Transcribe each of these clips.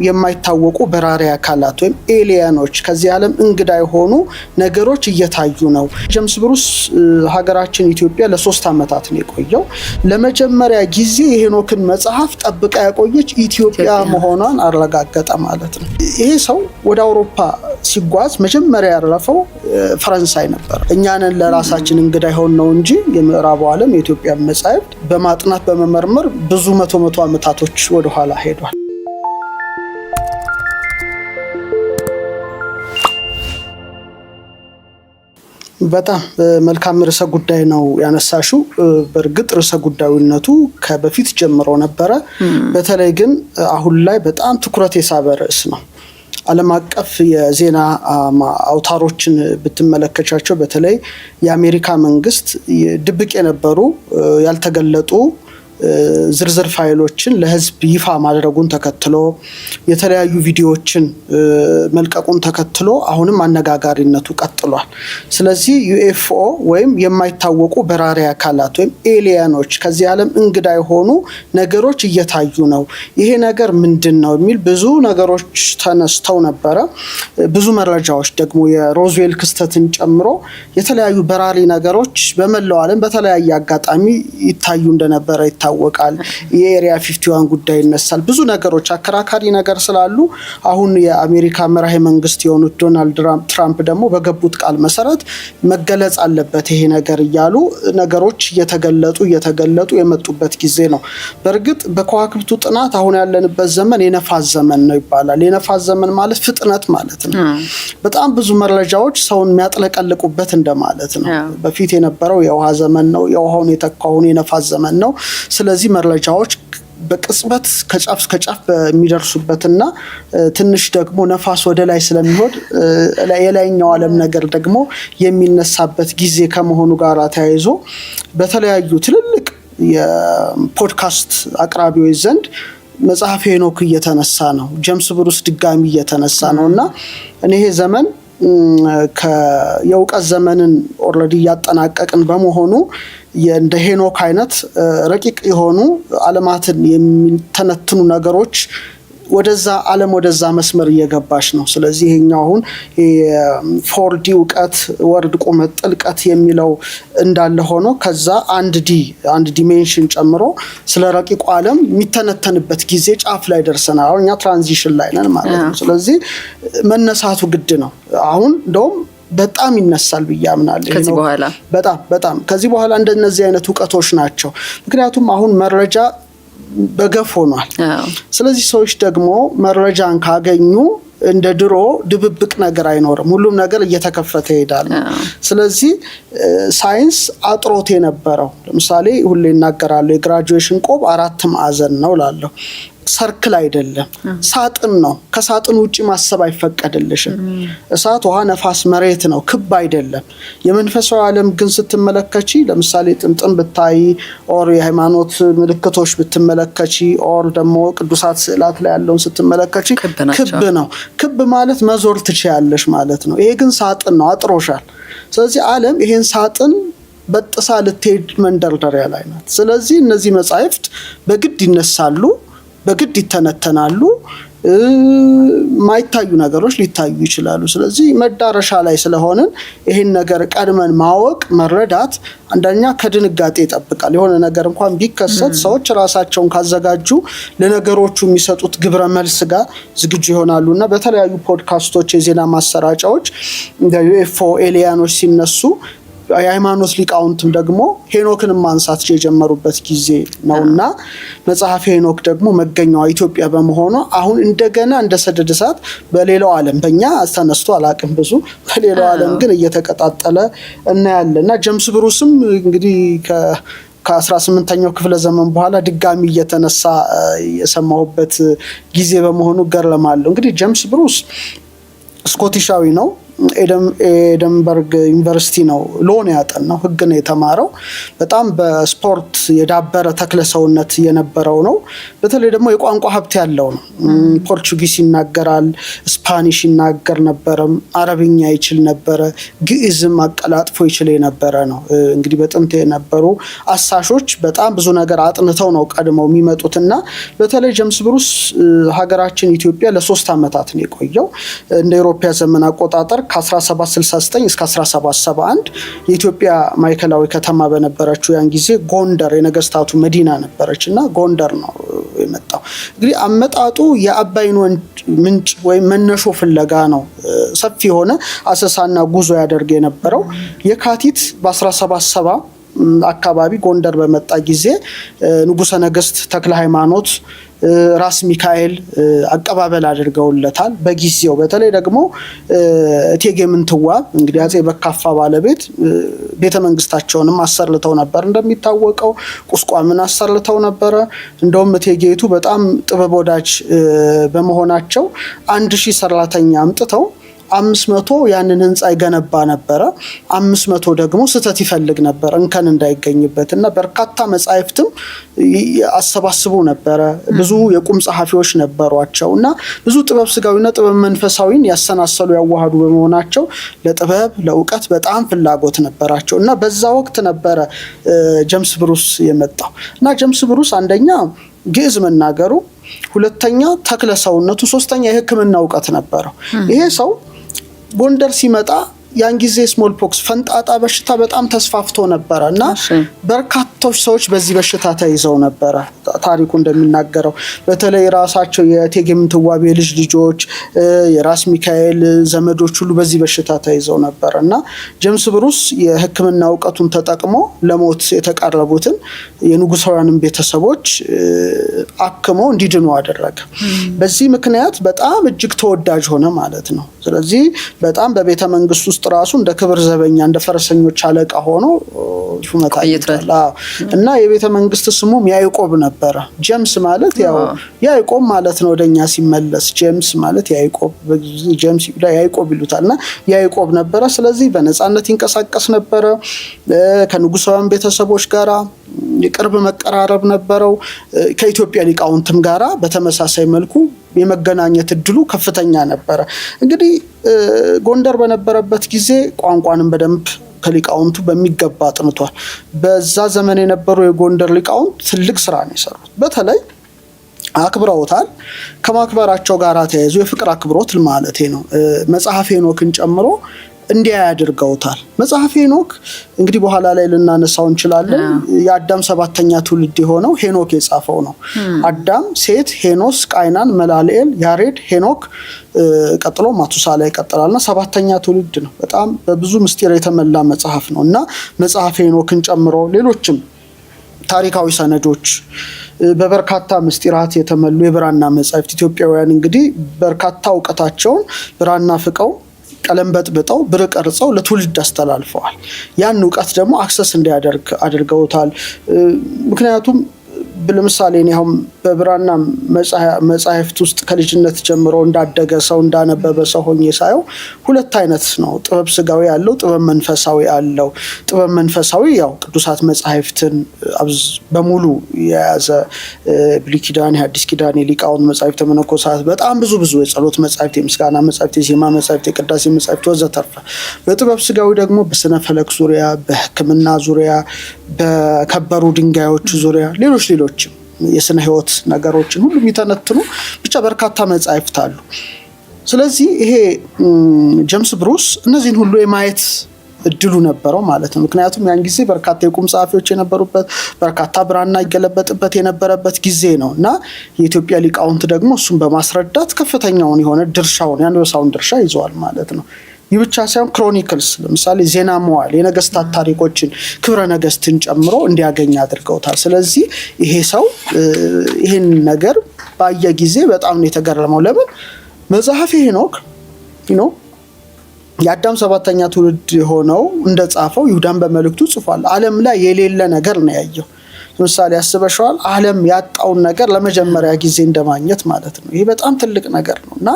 የማይታወቁ በራሪ አካላት ወይም ኤሊያኖች ከዚህ ዓለም እንግዳ የሆኑ ነገሮች እየታዩ ነው። ጀምስ ብሩስ ሀገራችን ኢትዮጵያ ለ3 ዓመታት ነው የቆየው። ለመጀመሪያ ጊዜ የሄኖክን መጽሐፍ ጠብቃ ያቆየች ኢትዮጵያ መሆኗን አረጋገጠ ማለት ነው። ይሄ ሰው ወደ አውሮፓ ሲጓዝ መጀመሪያ ያረፈው ፈረንሳይ ነበር። እኛንን ለራሳችን እንግዳ ይሆን ነው እንጂ የምዕራቡ ዓለም የኢትዮጵያ መጻሕፍት በማጥናት በመመርመር ብዙ መቶ ዓመታቶች ወደ ኋላ ሄዷል። በጣም መልካም ርዕሰ ጉዳይ ነው ያነሳሽው። በእርግጥ ርዕሰ ጉዳዩነቱ ከበፊት ጀምሮ ነበረ። በተለይ ግን አሁን ላይ በጣም ትኩረት የሳበ ርዕስ ነው። ዓለም አቀፍ የዜና አውታሮችን ብትመለከቻቸው በተለይ የአሜሪካ መንግስት ድብቅ የነበሩ ያልተገለጡ ዝርዝር ፋይሎችን ለህዝብ ይፋ ማድረጉን ተከትሎ የተለያዩ ቪዲዮዎችን መልቀቁን ተከትሎ አሁንም አነጋጋሪነቱ ቀጥሏል። ስለዚህ ዩኤፍኦ ወይም የማይታወቁ በራሪ አካላት ወይም ኤሊያኖች ከዚህ ዓለም እንግዳ የሆኑ ነገሮች እየታዩ ነው። ይሄ ነገር ምንድነው የሚል ብዙ ነገሮች ተነስተው ነበረ። ብዙ መረጃዎች ደግሞ የሮዝዌል ክስተትን ጨምሮ የተለያዩ በራሪ ነገሮች በመላው ዓለም በተለያየ አጋጣሚ ይታዩ እንደነበረ ይታወቃል። የኤሪያ 51 ጉዳይ ይነሳል። ብዙ ነገሮች አከራካሪ ነገር ስላሉ አሁን የአሜሪካ መራሄ መንግስት የሆኑት ዶናልድ ትራምፕ ደግሞ በገቡት ቃል መሰረት መገለጽ አለበት ይሄ ነገር እያሉ ነገሮች እየተገለጡ የመጡበት ጊዜ ነው። በእርግጥ በከዋክብቱ ጥናት አሁን ያለንበት ዘመን የነፋስ ዘመን ነው ይባላል። የነፋስ ዘመን ማለት ፍጥነት ማለት ነው። በጣም ብዙ መረጃዎች ሰውን የሚያጥለቀልቁበት እንደማለት ነው። በፊት የነበረው የውሃ ዘመን ነው። የውሃውን የተካውን የነፋስ ዘመን ነው። ስለዚህ መረጃዎች በቅጽበት ከጫፍ እስከ ጫፍ በሚደርሱበትና ትንሽ ደግሞ ነፋስ ወደ ላይ ስለሚሆን የላይኛው ዓለም ነገር ደግሞ የሚነሳበት ጊዜ ከመሆኑ ጋር ተያይዞ በተለያዩ ትልልቅ የፖድካስት አቅራቢዎች ዘንድ መጽሐፈ ሄኖክ እየተነሳ ነው። ጀምስ ብሩስ ድጋሚ እየተነሳ ነውና ይሄ ዘመን የእውቀት ዘመንን ኦልሬዲ ያጠናቀቅን በመሆኑ እንደ ሄኖክ አይነት ረቂቅ የሆኑ ዓለማትን የሚተነትኑ ነገሮች ወደዛ መስመር እየገባች ነው። ስለዚህ ይሄኛው አሁን የ4D እውቀት ወርድ ቁመት ጥልቀት የሚለው እንዳለ ሆኖ ከዛ አንድ ዲሜንሽን ጨምሮ ስለ ረቂቁ ዓለም የሚተነተንበት ጊዜ ጫፍ ላይ ደርሰናል። አሁን እኛ ትራንዚሽን ላይ ነን ማለት ነው። ስለዚህ መነሳቱ ግድ ነው። አሁን እንደውም በጣም ይነሳል ብዬ አምናለሁ። በጣም ከዚህ በኋላ እንደነዚህ አይነት እውቀቶች ናቸው። ምክንያቱም አሁን መረጃ በገፍ ሆኗል። ስለዚህ ሰዎች ደግሞ መረጃን ካገኙ እንደ ድሮ ድብብቅ ነገር አይኖርም። ሁሉም ነገር እየተከፈተ ይሄዳል። ስለዚህ ሳይንስ አጥሮት የነበረው ለምሳሌ ሁሌ እናገራለሁ የግራጁዌሽን ቆብ 4 ማዕዘን ነው ላለው ሰርክል አይደለም፣ ሳጥን ነው። ከሳጥን ውጪ ማሰብ አይፈቀድልሽም። እሳት፣ ውሃ፣ ነፋስ፣ መሬት ነው፣ ክብ አይደለም። የመንፈሳዊ ዓለም ግን ስትመለከቺ ለምሳሌ ጥምጥም ብታይ ኦር የሃይማኖት ምልክቶች ብትመለከቺ ኦር ደግሞ ቅዱሳት ስዕላት ላይ ያለውን ስትመለከቺ ክብ ነው። ክብ ማለት መዞር ትችያለሽ ማለት ነው። ይሄ ግን ሳጥን ነው፣ አጥሮሻል። ስለዚህ ዓለም ይሄን ሳጥን በጥሳ ልትሄድ መንደርደሪያ ላይ ናት። ስለዚህ እነዚህ መጻሕፍት በግድ ይነሳሉ፣ በግድ ይተነተናሉ። ማይታዩ ነገሮች ሊታዩ ይችላሉ። ስለዚህ መዳረሻ ላይ ስለሆነን ይሄን ነገር ቀድመን ማወቅ መረዳት አንደኛ ከድንጋጤ ይጠብቃል። የሆነ ነገር እንኳን ቢከሰት ሰዎች ራሳቸውን ካዘጋጁ ለነገሮቹ የሚሰጡት ግብረ መልስ ጋር ዝግጁ ይሆናሉና በተለያዩ ፖድካስቶች የዜና ማሰራጫዎች እንደ ዩኤፍኦ ኤሊያኖች ሲነሱ የሃይማኖት ሊቃውንትም ደግሞ ሄኖክን ማንሳት የጀመሩበት ጊዜ ነውና መጽሐፈ ሄኖክ ደግሞ መገኛዋ ኢትዮጵያ በመሆኑ አሁን እንደገና እንደ ሰደድ እሳት በሌላው ዓለም በእኛ ተነስቶ አላቅም ብዙ በሌላው ዓለም ግን እየተቀጣጠለ እናያለና ጀምስ ብሩስም እንግዲህ ከ18ኛው ክፍለ ዘመን በኋላ ድጋሚ እየተነሳ የሰማሁበት ጊዜ በመሆኑ ገረማለሁ። እንግዲህ ጀምስ ብሩስ ስኮቲሻዊ ነው። ኤደንበርግ ዩኒቨርሲቲ ነው ሎን ያጠናው፣ ህግ ነው የተማረው። በጣም በስፖርት የዳበረ ተክለ ሰውነት የነበረው ነው። በተለይ ደግሞ የቋንቋ ሀብት ያለው ነው። ፖርቹጊስ ይናገራል፣ ስፓኒሽ ይናገር ነበረ፣ አረብኛ ይችል ነበረ፣ ግዕዝም አቀላጥፎ ይችል የነበረ ነው። እንግዲህ በጥንት የነበሩ አሳሾች በጣም ብዙ ነገር አጥንተው ነው ቀድመው የሚመጡትና በተለይ ጀምስ ብሩስ ሀገራችን ኢትዮጵያ ለ3 ዓመታት ነው የቆየው እንደ አውሮፓ ዘመን አቆጣጠር ከ1769 እስከ 1771 የኢትዮጵያ ማዕከላዊ ከተማ በነበረችው ያን ጊዜ ጎንደር የነገስታቱ መዲና ነበረችና ጎንደር ነው የመጣው። እንግዲህ አመጣጡ የአባይን ምንጭ ወይም መነሾ ፍለጋ ነው። ሰፊ የሆነ አሰሳና ጉዞ ያደርግ የነበረው የካቲት በ1770 አካባቢ ጎንደር በመጣ ጊዜ ንጉሠ ነገስት ተክለ ሃይማኖት ራስ ሚካኤል አቀባበል አድርገውለታል። በጊዜው በተለይ ደግሞ እቴጌ ምንትዋብ እንግዲህ አጼ በካፋ ባለቤት ቤተ መንግስታቸውንም አሰርተው ነበር። እንደሚታወቀው ቁስቋምን አሰርተው ነበረ። እንደውም እቴጌይቱ በጣም ጥበብ ወዳጅ በመሆናቸው 1000 ሰራተኛ አምጥተው 500 ያንን ህንጻ ይገነባ ነበረ። 500 ደግሞ ስተት ይፈልግ ነበር እንከን እንዳይገኝበት እና በርካታ መጻሕፍትም አሰባስቡ ነበረ። ብዙ የቁም ጸሐፊዎች ነበሯቸው እና ብዙ ጥበብ ስጋዊና ጥበብ መንፈሳዊን ያሰናሰሉ ያዋሃዱ በመሆናቸው ለጥበብ ለእውቀት በጣም ፍላጎት ነበራቸው እና በዛ ወቅት ነበረ ጀምስ ብሩስ የመጣው እና ጀምስ ብሩስ አንደኛ ግዕዝ መናገሩ፣ ሁለተኛ ተክለ ሰውነቱ፣ ሶስተኛ የሕክምና እውቀት ነበረው። ይሄ ሰው ጎንደር ሲመጣ ያን ጊዜ ስሞል ፖክስ ፈንጣጣ በሽታ በጣም ተስፋፍቶ ነበረ እና በርካቶች ሰዎች በዚህ በሽታ ተይዘው ነበረ። ታሪኩ እንደሚናገረው በተለይ ራሳቸው የእቴጌ ምንትዋብ የልጅ ልጆች የራስ ሚካኤል ዘመዶች ሁሉ በዚህ በሽታ ተይዘው ነበረ እና ጀምስ ብሩስ የሕክምና እውቀቱን ተጠቅሞ ለሞት የተቃረቡትን የንጉሳውያንን ቤተሰቦች አክሞ እንዲድኑ አደረገ። በዚህ ምክንያት በጣም እጅግ ተወዳጅ ሆነ ማለት ነው። ስለዚህ በጣም በቤተ መንግስት ውስጥ ራሱ እንደ ክብር ዘበኛ እንደ ፈረሰኞች አለቃ ሆኖ ሹመት አግኝቷል እና የቤተ መንግስት ስሙም ያዕቆብ ነበረ። ጀምስ ማለት ያው ያዕቆብ ማለት ነው ወደኛ ሲመለስ ጀምስ ማለት ያዕቆብ ጀምስ ያዕቆብ ይሉታልና ያዕቆብ ነበረ። ስለዚህ በነጻነት ይንቀሳቀስ ነበረ። ከንጉሳውያን ቤተሰቦች ጋራ የቅርብ መቀራረብ ነበረው። ከኢትዮጵያ ሊቃውንትም ጋራ በተመሳሳይ መልኩ የመገናኘት እድሉ ከፍተኛ ነበረ። እንግዲህ ጎንደር በነበረበት ጊዜ ቋንቋንም በደንብ ከሊቃውንቱ በሚገባ አጥንቷል። በዛ ዘመን የነበሩ የጎንደር ሊቃውንት ትልቅ ስራ ነው የሰሩት። በተለይ አክብረውታል። ከማክበራቸው ጋር ተያይዞ የፍቅር አክብሮት ማለት ነው መጽሐፈ ሄኖክን ጨምሮ እንዲያ ያድርገውታል። መጽሐፈ ሄኖክ እንግዲህ በኋላ ላይ ልናነሳው እንችላለን። የአዳም 7ኛ ትውልድ የሆነው ሄኖክ የጻፈው ነው። አዳም፣ ሴት፣ ሄኖስ፣ ቃይናን፣ መላልኤል፣ ያሬድ፣ ሄኖክ ቀጥሎ ማቱሳላ ይቀጥላልና 7ኛ ትውልድ ነው። በጣም በብዙ ምስጢር የተመላ መጽሐፍ ነው እና መጽሐፈ ሄኖክን ጨምሮ ሌሎችም ታሪካዊ ሰነዶች በበርካታ ምስጢራት የተመሉ የብራና መጻሕፍት ኢትዮጵያውያን እንግዲህ በርካታ እውቀታቸውን ብራና ፍቀው ቀለም በጥብጠው ብር ቀርጸው ለትውልድ አስተላልፈዋል። ያን እውቀት ደግሞ አክሰስ እንዲያደርግ አድርገውታል። ምክንያቱም ለምሳሌ እኔ አሁን በብራና መጻሕፍት ውስጥ ከልጅነት ጀምሮ እንዳደገ ሰው እንዳነበበ ሰው ሆኜ ሳየው ሁለት አይነት ነው። ጥበብ ስጋዊ ያለው፣ ጥበብ መንፈሳዊ ያለው። ጥበብ መንፈሳዊ ያው ቅዱሳት መጻሕፍትን በሙሉ የያዘ ብሉይ ኪዳን፣ የሐዲስ ኪዳን፣ የሊቃውንት መጻሕፍት፣ መነኮሳት በጣም ብዙ የጸሎት መጻሕፍት፣ የምስጋና መጻሕፍት፣ የዜማ መጻሕፍት፣ የቅዳሴ መጻሕፍት ወዘተርፈ። በጥበብ ስጋዊ ደግሞ በስነ ፈለክ ዙሪያ፣ በሕክምና ዙሪያ፣ በከበሩ ድንጋዮች ዙሪያ ሌሎች የስነ ህይወት ነገሮችን ሁሉ የሚተነትኑ ብቻ በርካታ መጻሕፍት አሉ። ስለዚህ ይሄ ጀምስ ብሩስ እነዚህን ሁሉ የማየት እድሉ ነበረው ማለት ነው። ምክንያቱም ያን ጊዜ በርካታ የቁም ጸሐፊዎች የነበሩበት በርካታ ብራና ይገለበጥበት የነበረበት ጊዜ ነው እና የኢትዮጵያ ሊቃውንት ደግሞ እሱን በማስረዳት ከፍተኛውን የሆነ ድርሻውን የአንበሳውን ድርሻ ይዘዋል ማለት ነው። ይህ ብቻ ሳይሆን ክሮኒክልስ ለምሳሌ ዜና መዋዕል የነገስታት ታሪኮችን ክብረ ነገስትን ጨምሮ እንዲያገኝ አድርገውታል። ስለዚህ ይሄ ሰው ይህን ነገር ባየ ጊዜ በጣም ነው የተገረመው። ለምን መጽሐፈ ሄኖክ የአዳም 7ኛ ትውልድ ሆነው እንደጻፈው ይሁዳን በመልእክቱ ጽፏል። ዓለም ላይ የሌለ ነገር ነው ያየው። ለምሳሌ ያስበሽዋል ዓለም ያጣውን ነገር ለመጀመሪያ ጊዜ እንደማግኘት ማለት ነው። ይሄ በጣም ትልቅ ነገር ነውና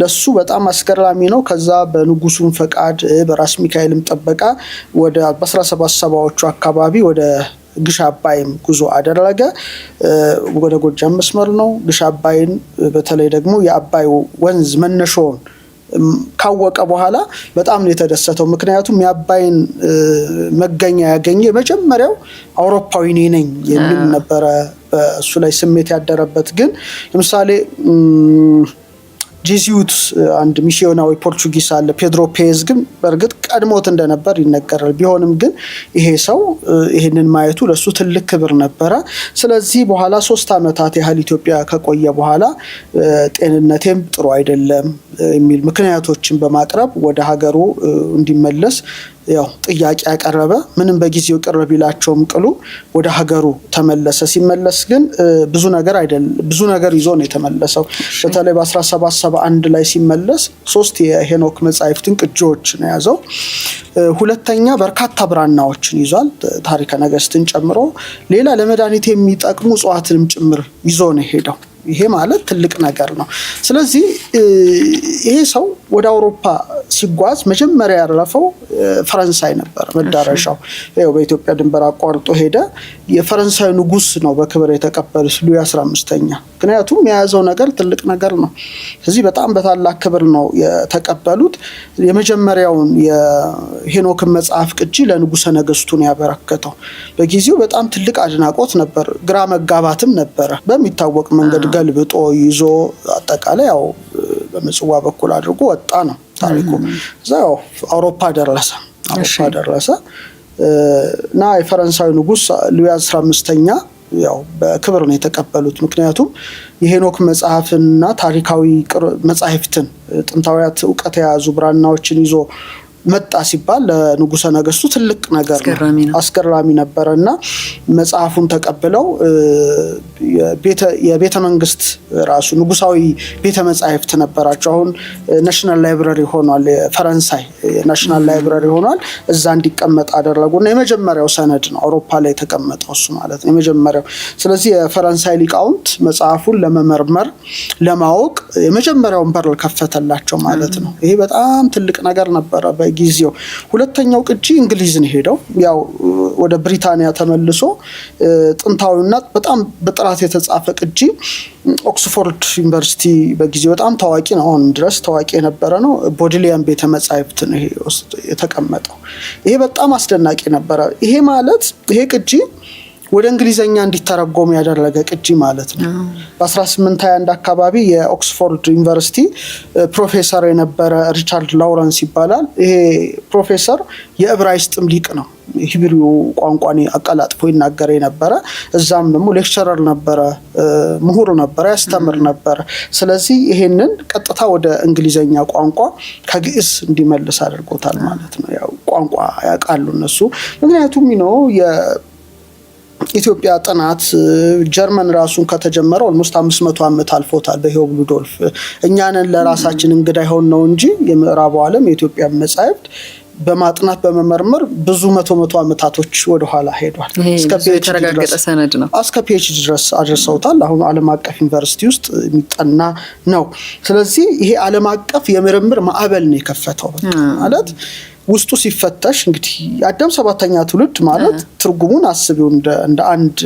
ለሱ በጣም አስገራሚ ነው። ከዛ በንጉሱም ፈቃድ በራስ ሚካኤልም ጥበቃ ወደ 1770ዎቹ አካባቢ ወደ ግሽ አባይም ጉዞ አደረገ። ወደ ጎጃም መስመር ነው። ግሽ አባይን በተለይ ደግሞ የአባይ ወንዝ መነሻውን ካወቀ በኋላ በጣም ነው የተደሰተው። ምክንያቱም የአባይን መገኛ ያገኘ የመጀመሪያው አውሮፓዊ ነኝ የሚል ነበረ በእሱ ላይ ስሜት ያደረበት። ግን ለምሳሌ ጄሱት አንድ ሚሽዮናዊ ፖርቹጊስ አለ ፔድሮ ፔዝ፣ ግን በእርግጥ ቀድሞት እንደነበር ይነገራል። ቢሆንም ግን ይሄ ሰው ይሄንን ማየቱ ለሱ ትልቅ ክብር ነበረ። ስለዚህ በኋላ 3 ዓመታት ያህል ኢትዮጵያ ከቆየ በኋላ ጤንነቴም ጥሩ አይደለም የሚል ምክንያቶችን በማቅረብ ወደ ሀገሩ እንዲመለስ ያው ጥያቄ ያቀረበ። ምንም በጊዜው ቅር ቢላቸውም ቅሉ ወደ ሀገሩ ተመለሰ። ሲመለስ ግን ብዙ ነገር ይዞ ነው የተመለሰው። በተለይ በ1771 ላይ ሲመለስ 3 የሄኖክ መጻሕፍትን ቅጂዎች ነው ያዘው። ሁለተኛ በርካታ ብራናዎችን ይዟል፣ ታሪከ ነገስትን ጨምሮ ሌላ ለመድኃኒት የሚጠቅሙ እጽዋትንም ጭምር ይዞ ነው ሄደው። ይሄ ማለት ትልቅ ነገር ነው። ስለዚህ ይሄ ሰው ወደ አውሮፓ ሲጓዝ መጀመሪያ ያረፈው ፈረንሳይ ነበር መዳረሻው። ያው በኢትዮጵያ ድንበር አቋርጦ ሄደ። የፈረንሳይ ንጉስ ነው በክብር የተቀበሉት ሉዊ 15ኛ። ምክንያቱም የያዘው ነገር ትልቅ ነገር ነው። ስለዚህ በጣም በታላቅ ክብር ነው የተቀበሉት። የመጀመሪያውን የሄኖክን መጽሐፍ ቅጂ ለንጉሰ ነገስቱ ነው ያበረከተው። በጊዜው በጣም ትልቅ አድናቆት ነበር፣ ግራ መጋባትም ነበረ። በሚታወቅ መንገድ ገልብጦ ይዞ አጠቃላይ ያው በምጽዋ በኩል አድርጎ ወጣ ነው ታሪኩ። እዛው አውሮፓ ደረሰ እና የፈረንሳይ ንጉስ ሉዊ 15ኛ ያው በክብር ነው የተቀበሉት። ምክንያቱም የሄኖክ መጽሐፍና ታሪካዊ መጽሐፍትን ጥንታዊያት ዕውቀት የያዙ ብራናዎችን ይዞ መጣ ሲባል ለንጉሰ ነገስቱ ትልቅ ነገር ነው፣ አስገራሚ ነበርና መጽሐፉን ተቀብለው የቤተ መንግስት ራሱ ንጉሳዊ ቤተ መጻሕፍት ነበራቸው። አሁን ናሽናል ላይብረሪ ሆኗል፣ የፈረንሳይ ናሽናል ላይብረሪ ሆኗል። እዛ እንዲቀመጥ አደረጉና የመጀመሪያው ሰነድ ነው አውሮፓ ላይ የተቀመጠው እሱ ማለት ነው የመጀመሪያው። ስለዚህ የፈረንሳይ ሊቃውንት መጽሐፉን ለመመርመር ለማወቅ የመጀመሪያውን በር ከፈተላቸው ማለት ነው። ይሄ በጣም ትልቅ ነገር ነበረ ጊዜው። ሁለተኛው ቅጂ እንግሊዝን ሄደው ያው ወደ ብሪታንያ ተመልሶ ጥንታዊና በጣም በጥራት የተጻፈ ቅጂ ኦክስፎርድ ዩኒቨርሲቲ በጊዜው በጣም ታዋቂ ነው፣ አሁንም ድረስ ታዋቂ የነበረ ነው። ቦድሊያን ቤተ መጻሕፍት ነው ይሄ ውስጥ የተቀመጠው። ይሄ በጣም አስደናቂ ነበረ። ይሄ ማለት ይሄ ቅጂ ወደ እንግሊዘኛ እንዲተረጎም ያደረገ ቅጂ ማለት ነው። በ1821 አካባቢ የኦክስፎርድ ዩኒቨርሲቲ ፕሮፌሰር የነበረ ሪቻርድ ላውረንስ ይባላል። ይሄ ፕሮፌሰር የዕብራይስጥም ሊቅ ነው። ሂብሪው ቋንቋን አቀላጥፎ ይናገር የነበረ፣ እዛም ደግሞ ሌክቸረር ነበረ፣ ምሁር ነበረ፣ ያስተምር ነበረ። ስለዚህ ይሄንን ቀጥታ ወደ እንግሊዘኛ ቋንቋ ከግዕዝ እንዲመልስ አድርጎታል ማለት ነው። ያው ቋንቋ ያውቃሉ እነሱ። ምክንያቱም ኢትዮጵያ ጥናት ጀርመን ራሱን ከተጀመረ ኦልሞስት 500 ዓመት አልፎታል በሂዮብ ሉዶልፍ። እኛንን ለራሳችን እንግዳ ይሆን ነው እንጂ የምዕራቡ ዓለም የኢትዮጵያ መጻሕፍት በማጥናት በመመርመር ብዙ መቶ ዓመታቶች ወደ ኋላ ሄዷል። የተረጋገጠ ሰነድ ነው። እስከ ፒኤችዲ ድረስ አድርሰውታል። አሁን ዓለም አቀፍ ዩኒቨርሲቲ ውስጥ የሚጠና ነው። ስለዚህ ይሄ ዓለም አቀፍ የምርምር ማዕበል ነው የከፈተው ማለት ውስጡ ሲፈተሽ እንግዲህ አዳም 7ኛ ትውልድ ማለት ትርጉሙን አስቢው እንደ አንድ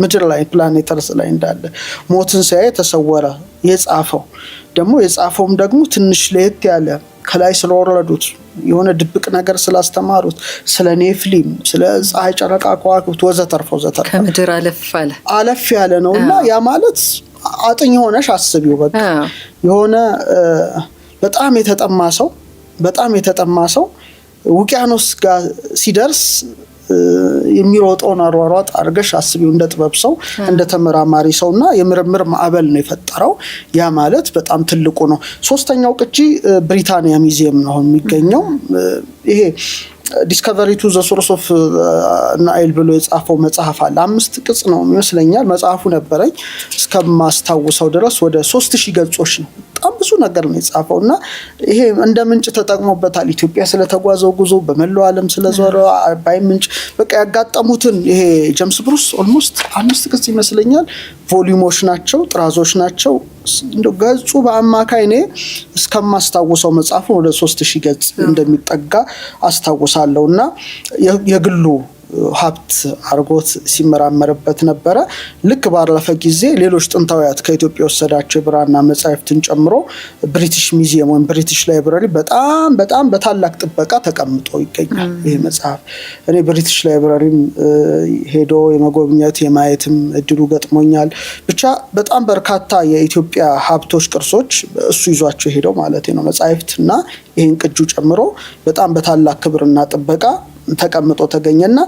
ምድር ላይ ፕላኔተርስ ላይ እንዳለ ሞትን ሲያይ ተሰወረ የጻፈውም ደግሞ ትንሽ ለየት ያለ ከላይ ስለወረዱት የሆነ ድብቅ ነገር ስላስተማሩት ስለ ኔፍሊም ስለ ፀሐይ፣ ጨረቃ፣ ከዋክብት ወዘተርፈ ከምድር አለፍ ያለ ነውና ያ ማለት አጥኝ ሆነሽ አስቢው በቃ የሆነ በጣም የተጠማ ሰው ውቅያኖስ ጋር ሲደርስ የሚሮጠውን አሯሯጥ አድርገሽ አስቢው። እንደ ጥበብ ሰው እንደ ተመራማሪ ሰውና የምርምር ማዕበል ነው የፈጠረው። ያ ማለት በጣም ትልቁ ነው። ሶስተኛው ቅጂ ብሪታንያ ሙዚየም ነው የሚገኘው። ይሄ ዲስከቨሪ ቱ ዘ ሶርስ ኦፍ ናይል ብሎ የጻፈው መጽሐፍ አለ። 5 ቅጽ ነው ይመስለኛል መጽሐፉ ነበረኝ እስከማስታውሰው ድረስ ወደ 3000 ገጾች ነው። በጣም ብዙ ነገር ነው የጻፈው እና ይሄ እንደ ምንጭ ተጠቅሞበታል። ኢትዮጵያ ስለተጓዘው ጉዞ በመላው ዓለም ስለዞረ አባይ ምንጭ በቃ ያጋጠሙትን ይሄ ጄምስ ብሩስ ኦልሞስት 5 ቅጽ ይመስለኛል ቮሊዩሞች ናቸው ጥራዞች ናቸው። እንደው ገጹ በአማካይ እኔ እስከማስታውሰው መጽሐፉ ወደ 3000 ገጽ እንደሚጠጋ አስታውሳለሁ እና የግሉ ሀብት አርጎት ሲመራመርበት ነበረ። ልክ ባለፈ ጊዜ ሌሎች ጥንታውያት ከኢትዮጵያ ወሰዳቸው የብራና መጻሕፍትን ጨምሮ ብሪቲሽ ሙዚየም ወይም ብሪቲሽ ላይብራሪ በጣም በታላቅ ጥበቃ ተቀምጦ ይገኛል ይሄ መጽሐፍ። እኔ ብሪቲሽ ላይብራሪም ሄዶ የመጎብኘት የማየትም እድሉ ገጥሞኛል። ብቻ በጣም በርካታ የኢትዮጵያ ሀብቶች ቅርሶች እሱ ይዟቸው ሄደው ማለት ነው መጻሕፍትና ይሄን ቅጁ ጨምሮ በጣም በታላቅ ክብርና ጥበቃ ተቀምጦ ተገኘና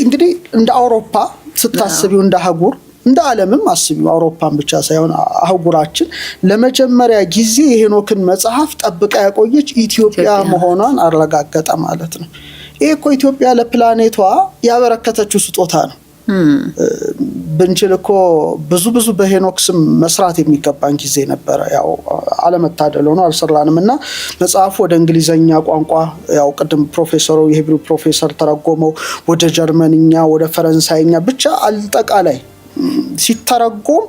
እንግዲህ እንደ አውሮፓ ስታስቢው እንደ አህጉር እንደ ዓለምም አስቢው አውሮፓን ብቻ ሳይሆን አህጉራችን ለመጀመሪያ ጊዜ የሄኖክን መጽሐፍ ጠብቃ ያቆየች ኢትዮጵያ መሆኗን አረጋገጠ ማለት ነው። ይሄ እኮ ኢትዮጵያ ለፕላኔቷ ያበረከተችው ስጦታ ነው። ብንችል እኮ ብዙ በሄኖክ ስም መስራት የሚገባን ጊዜ ነበረ። ያው አለመታደል ሆኖ አልሰራንም እና መጽሐፉ ወደ እንግሊዘኛ ቋንቋ ያው ቅድም ፕሮፌሰሩ የሂብሩ ፕሮፌሰር ተረጎመው ወደ ጀርመንኛ ወደ ፈረንሳይኛ ብቻ አጠቃላይ ሲተረጎም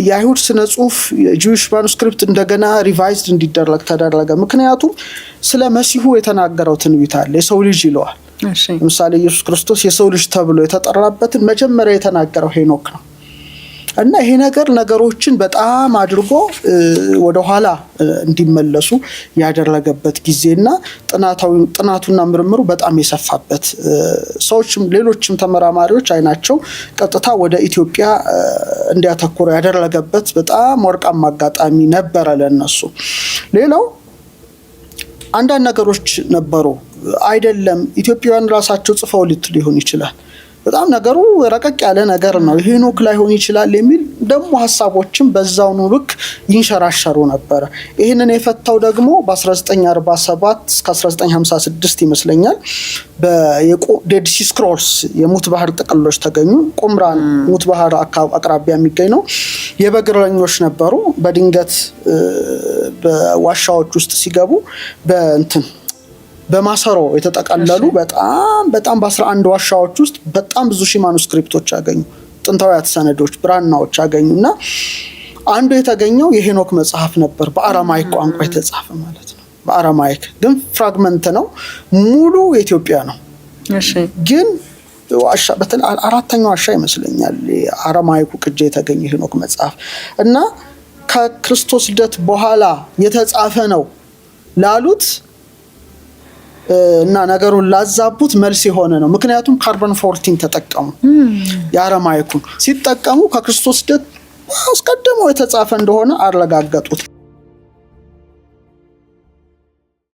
የአይሁድ ስነ ጽሁፍ የጂዊሽ ማኑስክሪፕት እንደገና ሪቫይዝድ እንዲደረግ ተደረገ። ምክንያቱም ስለ መሲሁ የተናገረው ትንቢት አለ። የሰው ልጅ ይለዋል። ለምሳሌ ኢየሱስ ክርስቶስ የሰው ልጅ ተብሎ የተጠራበትን መጀመሪያ የተናገረው ሄኖክ ነው እና ይሄ ነገሮችን በጣም አድርጎ ወደ ኋላ እንዲመለሱ ያደረገበት ጊዜና ጥናቱና ምርምሩ በጣም የሰፋበት ሰዎችም ሌሎችም ተመራማሪዎች አይናቸው ቀጥታ ወደ ኢትዮጵያ እንዲያተኩሩ ያደረገበት በጣም ወርቃማ አጋጣሚ ነበረ ለነሱ። ሌላው አንዳንድ ነገሮች ነበሩ አይደለም ኢትዮጵያውያን ራሳቸው ጽፈው ሊሆን ይችላል። በጣም ነገሩ ረቀቅ ያለ ነገር ነው ሄኖክ ላይሆን ይችላል የሚል ደግሞ ሀሳቦችም በዛው ልክ ይንሸራሸሩ ነበር። ይሄንን የፈታው ደግሞ በ1947 እስከ 1956 ይመስለኛል በዴድ ሲ ስክሮልስ የሙት ባህር ጥቅሎች ተገኙ። ቁምራን ሙት ባህር አቅራቢያ የሚገኝ ነው። የበግረኞች ነበሩ። በድንገት በዋሻዎች ውስጥ ሲገቡ በማሰሮ የተጠቀለሉ በጣም በ11 ዋሻዎች ውስጥ በጣም ብዙ ሺህ ማኑስክሪፕቶች አገኙ። ጥንታውያት ሰነዶች ብራናዎች አገኙና አንዱ የተገኘው የሄኖክ መጽሐፍ ነበር። በአራማይክ ቋንቋ የተጻፈ ማለት ነው። በአራማይክ ግን ፍራግመንት ነው። ሙሉ የኢትዮጵያ ነው። ግን ዋሻ በተለይ 4ኛው ዋሻ ይመስለኛል አራማይኩ ቅጂ የተገኘ ሄኖክ መጽሐፍ እና ከክርስቶስ ልደት በኋላ የተጻፈ ነው ላሉት እና ነገሩን ላዛቡት መልስ የሆነ ነው። ምክንያቱም ካርቦን 14 ተጠቀሙ። የአረማይኩን ሲጠቀሙ ከክርስቶስ ልደት አስቀድሞ የተጻፈ እንደሆነ አረጋገጡት።